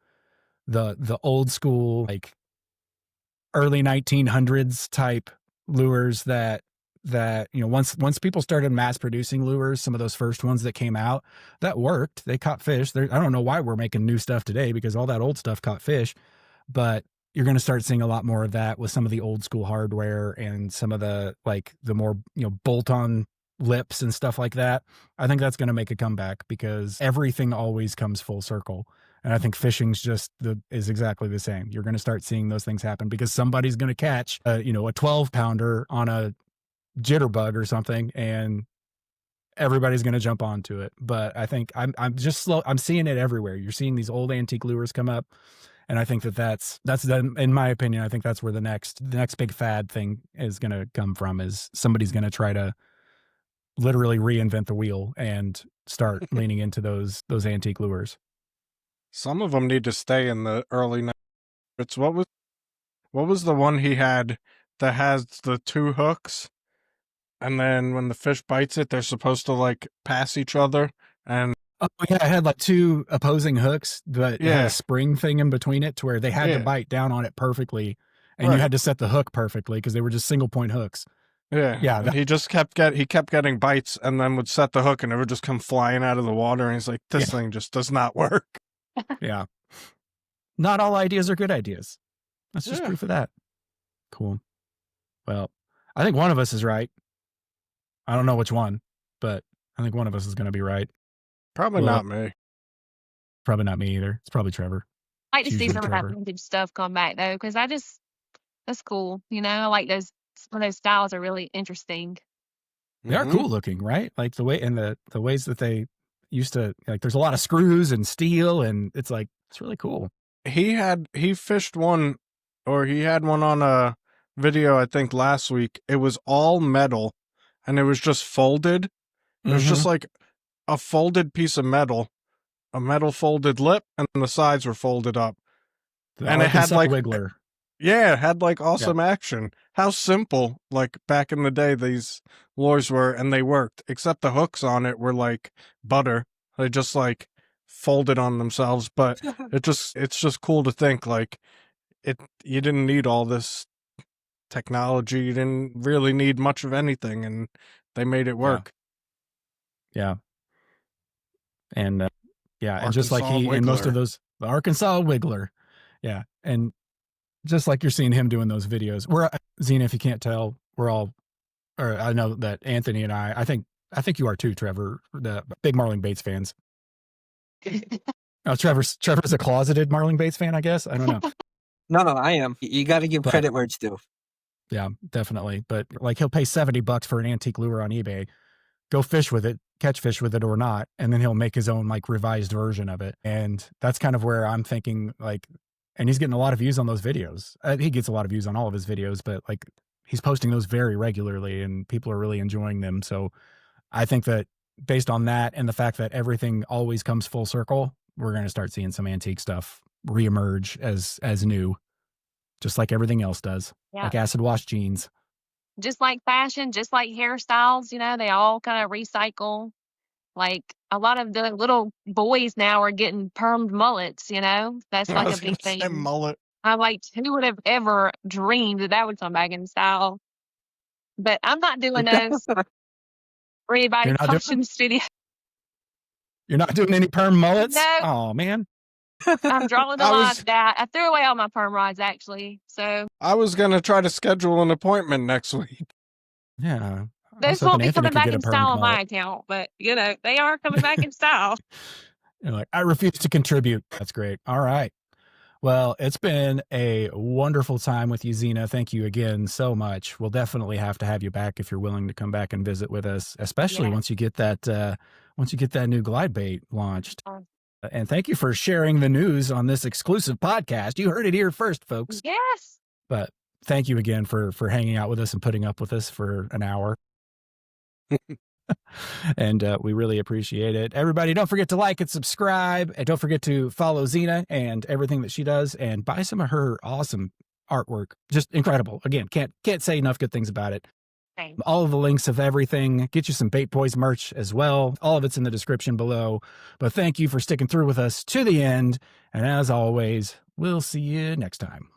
the old school, like early 1900s type lures that once people started mass producing lures, some of those first ones that came out that worked, they caught fish. I don't know why we're making new stuff today, because all that old stuff caught fish. But you're going to start seeing a lot more of that with some of the old school hardware and some of the more bolt on lips and stuff like that. I think that's going to make a comeback, because everything always comes full circle. And I think fishing's is exactly the same. You're going to start seeing those things happen because somebody's going to catch a 12 pounder on a jitterbug or something, and everybody's going to jump onto it. But I think I'm just slow. I'm seeing it everywhere. You're seeing these old antique lures come up, and I think that's in my opinion. I think that's where the next big fad thing is going to come from. Is somebody's going to try to literally reinvent the wheel and start leaning into those antique lures. Some of them need to stay in the early 90s. What was the one he had that has the 2 hooks? And then when the fish bites it, they're supposed to like pass each other. And oh yeah, I had like 2 opposing hooks, but it had a spring thing in between it to where they had to bite down on it perfectly, and you had to set the hook perfectly because they were just single point hooks. Yeah. And he just kept getting bites, and then would set the hook, and it would just come flying out of the water. And he's like, "This thing just does not work." Yeah. Not all ideas are good ideas. That's just proof of that. Cool. Well, I think one of us is right. I don't know which one, but I think one of us is going to be right. Probably not me. Probably not me either. It's probably Trevor. I like to see some of that vintage stuff come back though, because that's cool. You know, I like some of those styles are really interesting. They are cool looking, right? Like the way and the ways that they used to, like, there's a lot of screws and steel, and it's really cool. He fished one, or he had one on a video, I think last week. It was all metal, and it was just folded. It was just like a folded piece of metal, a metal folded lip, and the sides were folded up. And it had like wiggler. Yeah, it had like awesome action. How simple, like back in the day, these lures were, and they worked. Except the hooks on it were like butter. They just like folded on themselves. But it's just cool to think like you didn't need all this technology. You didn't really need much of anything, and they made it work. Yeah. And and just like in most of those, the Arkansas Wiggler. Yeah. And just like you're seeing him doing those videos, Zena, if you can't tell, I know that Anthony and I think you are too, Trevor, the big Marling Baits fans. Oh, Trevor's a closeted Marling Baits fan, I guess. I don't know. No, I am. You got to give credit where it's due. Yeah, definitely. But like, he'll pay $70 for an antique lure on eBay, go fish with it, catch fish with it or not, and then he'll make his own like revised version of it. And that's kind of where I'm thinking, like, and he's getting a lot of views on those videos. He gets a lot of views on all of his videos, but like, he's posting those very regularly and people are really enjoying them. So I think that based on that and the fact that everything always comes full circle, we're going to start seeing some antique stuff reemerge as new, just like everything else does. Yeah. Like acid wash jeans. Just like fashion, just like hairstyles, you know, they all kind of recycle. Like a lot of the little boys now are getting permed mullets, you know, that's like a big thing. Mullet. I'm like, who would have ever dreamed that would come back in style? But I'm not doing those. For anybody watching studio. You're not doing any perm mullets? No. Oh man. I'm drawing the line at that. I threw away all my perm rods actually. So I was gonna try to schedule an appointment next week. Yeah. Those won't be coming back in style on my account, but you know, they are coming back in style. You're like, I refuse to contribute. That's great. All right. Well, it's been a wonderful time with you, Zena. Thank you again so much. We'll definitely have to have you back if you're willing to come back and visit with us, especially once you get that new glide bait launched. And thank you for sharing the news on this exclusive podcast. You heard it here first, folks. Yes. But thank you again for hanging out with us and putting up with us for an hour. And we really appreciate it. Everybody, don't forget to like and subscribe. And don't forget to follow Zena and everything that she does and buy some of her awesome artwork. Just incredible. Again, can't say enough good things about it. Thanks. All of the links of everything. Get you some Bait Boys merch as well. All of it's in the description below. But thank you for sticking through with us to the end. And as always, we'll see you next time.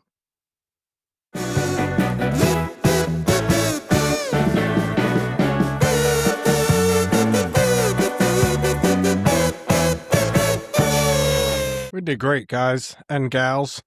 We did great, guys and gals.